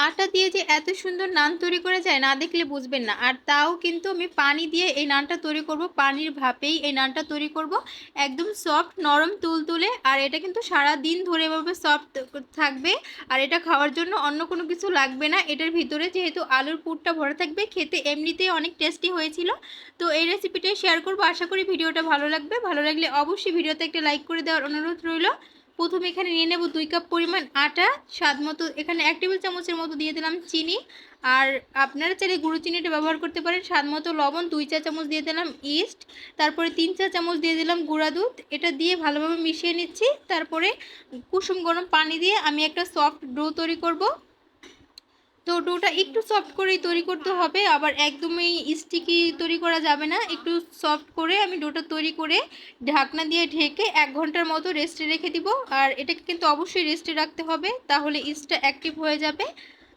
আটা দিয়ে যে এত সুন্দর নান তৈরি করা যায় না দেখলে বুঝবেন না। আর তাও কিন্তু আমি পানি দিয়ে এই নানটা তৈরি করব, পানির ভাপেই এই নানটা তৈরি করব। একদম সফট নরম তুলতুলে, আর এটা কিন্তু সারা দিন ধরে এভাবে সফট থাকবে। আর এটা খাওয়ার জন্য অন্য কোনো কিছু লাগবে না। এটার ভিতরে যেহেতু আলুর পুরটা ভরা থাকবে, খেতে এমনিতেই অনেক টেস্টি হয়েছিল। তো এই রেসিপিটাই শেয়ার করব, আশা করি ভিডিওটা ভালো লাগবে। ভালো লাগলে অবশ্যই ভিডিওতে একটা লাইক করে দেওয়ার অনুরোধ রইল। প্রথমে এখানে নিয়ে নেব 2 কাপ পরিমাণ আটা, স্বাদ মতো এখানে 1 টেবিল চামচের মতো দিয়ে দিলাম চিনি। আর আপনারা চাইলে গুঁড়ো চিনিটা ব্যবহার করতে পারেন। স্বাদ মতো লবণ, 2 চা চামচ দিয়ে দিলাম ইস্ট, তারপরে 3 চা চামচ দিয়ে দিলাম গুঁড়া দুধ। এটা দিয়ে ভালোভাবে মিশিয়ে নিচ্ছি। তারপরে কুসুম গরম পানি দিয়ে আমি একটা সফট ডো তৈরি করব। তো ডোটা একটু সফট করেই তৈরি করতে হবে, আবার একদমই স্টিকি তৈরি করা যাবে না। একটু সফট করে আমি ডোটা তৈরি করে ঢাকনা দিয়ে ঢেকে 1 ঘন্টার মতো রেস্টে রেখে দিব। আর এটাকে কিন্তু অবশ্যই রেস্টে রাখতে হবে, তাহলে ইস্টটা অ্যাক্টিভ হয়ে যাবে।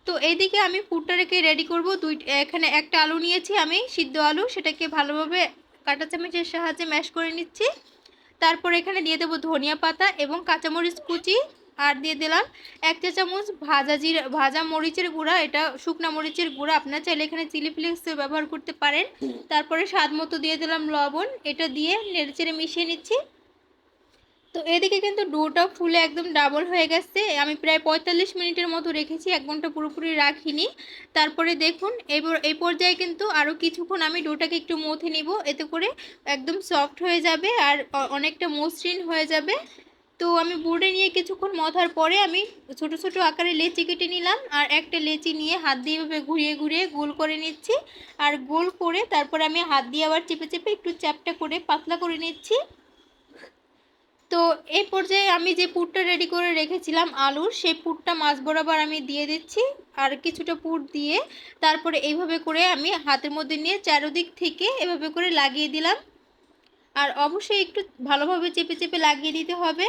তো এইদিকে আমি পুরটা রেখে রেডি করব। এখানে একটা আলু নিয়েছি আমি, সিদ্ধ আলু, সেটাকে ভালোভাবে কাঁটা চামচের সাহায্যে ম্যাশ করে নিচ্ছি। তারপর এখানে দিয়ে দেবো ধনিয়া পাতা এবং কাঁচামরিচ কুচি। আর দিয়ে দিলাম 1 চা চামচ ভাজা মরিচের গুঁড়া, এটা শুকনা মরিচের গুঁড়া, আপনারা চাইলে এখানে চিলি ফ্লেক্স ব্যবহার করতে পারেন। তারপরে স্বাদ মতো দিয়ে দিলাম লবণ। এটা দিয়ে নেড়েচেড়ে মিশিয়ে নিচ্ছি। তো এদিকে কিন্তু ডোটা ফুলে একদম ডাবল হয়ে গেছে। আমি প্রায় 45 মিনিটের মতো রেখেছি, 1 ঘন্টা পুরোপুরি রাখিনি। তারপরে দেখুন এবার এই পর্যায়ে কিন্তু আরও কিছুক্ষণ আমি ডোটাকে একটু মথে নিব, এতে করে একদম সফট হয়ে যাবে আর অনেকটা মসৃণ হয়ে যাবে। তো আমি বোর্ডে নিয়ে কিছুক্ষণ মথার পরে আমি ছোট ছোট আকারে লেচি কেটে নিলাম। আর একটা লেচি নিয়ে হাত দিয়ে এভাবে ঘুরিয়ে ঘুরিয়ে গোল করে নিচ্ছি। আর গোল করে তারপরে আমি হাত দিয়ে আবার চেপে চেপে একটু চ্যাপটা করে পাতলা করে নিচ্ছি। তো এই পর্যায়ে আমি যে পুরটা রেডি করে রেখেছিলাম আলুর, সেই পুরটা মাছ বরাবর আমি দিয়ে দিচ্ছি। আর কিছুটা পুর দিয়ে তারপরে এইভাবে করে আমি হাতের মধ্যে নিয়ে চারদিক থেকে এভাবে করে লাগিয়ে দিলাম। আর অবশ্যই একটু ভালোভাবে চেপে চেপে লাগিয়ে দিতে হবে।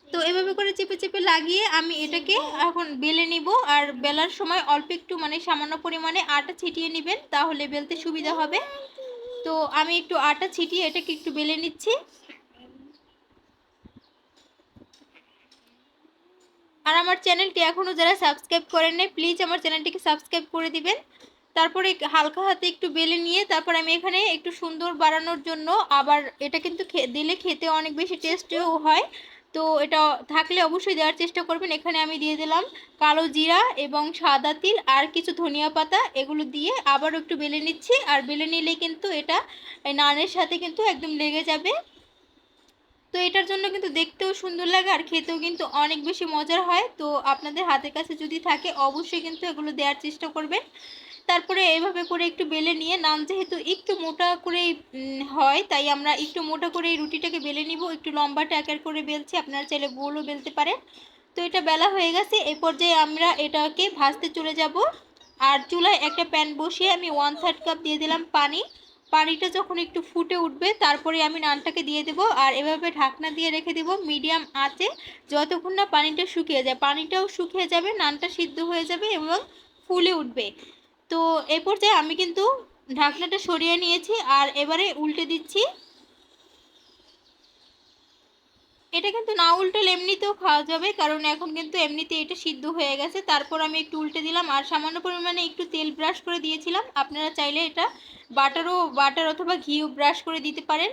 তো এভাবে করে চেপে চেপে লাগিয়ে আমি এটাকে এখন বেলে নিব। আর বেলার সময় অল্প একটু মানে সামান্য পরিমাণে আটা ছিটিয়ে নেবেন, তাহলে বেলতে সুবিধা হবে। তো আমি একটু আটা ছিটিয়ে এটাকে একটু বেলে নিচ্ছি। আর আমার চ্যানেলটি এখনও যারা সাবস্ক্রাইব করেন নাই, প্লিজ আমার চ্যানেলটিকে সাবস্ক্রাইব করে দিবেন। তারপরে হালকা হাতে একটু বেলে নিয়ে তারপর আমি এখানে একটু সুন্দর বাড়ানোর জন্য, আবার এটা কিন্তু দিলে খেতে অনেক বেশি টেস্টিও হয়, তো এটা থাকলে অবশ্যই দেওয়ার চেষ্টা করবেন। এখানে আমি দিয়ে দিলাম কালো জিরা এবং সাদা তিল আর কিছু ধনিয়া পাতা, এগুলো দিয়ে আবারও একটু বেলে নিচ্ছি। আর বেলে নিলে কিন্তু এটা নানের সাথে কিন্তু একদম লেগে যাবে। তো এটার জন্য কিন্তু দেখতেও সুন্দর লাগে আর খেতেও কিন্তু অনেক বেশি মজার হয়। তো আপনাদের হাতের কাছে যদি থাকে অবশ্যই কিন্তু এগুলো দেওয়ার চেষ্টা করবেন। তারপরে এভাবে করে একটু বেলে নিয়ে, নান যেহেতু একটু মোটা করেই হয়, তাই আমরা একটু মোটা করে এই রুটিটাকে বেলে নিব। একটু লম্বাটে আকার করে বেলছি, আপনারা চাইলে গোলও বেলতে পারেন। তো এটা বেলা হয়ে গেছে, এই পর্যায়ে আমরা এটাকে ভাজতে চলে যাব। আর চুলায় একটা প্যান বসিয়ে আমি 1/3 কাপ দিয়ে দিলাম পানি। পানিটা যখন একটু ফুটে উঠবে তারপরে আমি নানটাকে দিয়ে দেব। আর এভাবে ঢাকনা দিয়ে রেখে দেব মিডিয়াম আঁচে, যতক্ষণ না পানিটা শুকিয়ে যায়। পানিটাও শুকিয়ে যাবে, নানটা সিদ্ধ হয়ে যাবে এবং ফুলে উঠবে। তো এই পর্যায়ে আমি কিন্তু ঢাকনাটা সরিয়ে নিয়েছি আর এবারে উল্টে দিচ্ছি। এটা কিন্তু না উল্টালে এমনিতেও খাওয়া যাবে, কারণ এখন কিন্তু এমনিতে এটা সিদ্ধ হয়ে গেছে। তারপর আমি একটু উল্টে দিলাম আর সামান্য পরিমাণে একটু তেল ব্রাশ করে দিয়েছিলাম। আপনারা চাইলে এটা বাটার অথবা ঘিও ব্রাশ করে দিতে পারেন।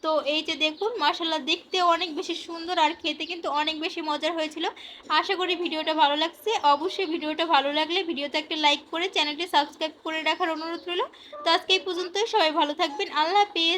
তো এই যে দেখুন, মাশাআল্লাহ দেখতেও অনেক বেশি সুন্দর আর খেতে কিন্তু অনেক বেশি মজার হয়েছিল। আশা করি ভিডিওটা ভালো লাগছে। অবশ্যই ভিডিওটা ভালো লাগলে ভিডিওতে একটা লাইক করে চ্যানেলটি সাবস্ক্রাইব করে রাখার অনুরোধ রইল। তো আজকে এই পর্যন্তই, সবাই ভালো থাকবেন। আল্লাহ হাফেজ।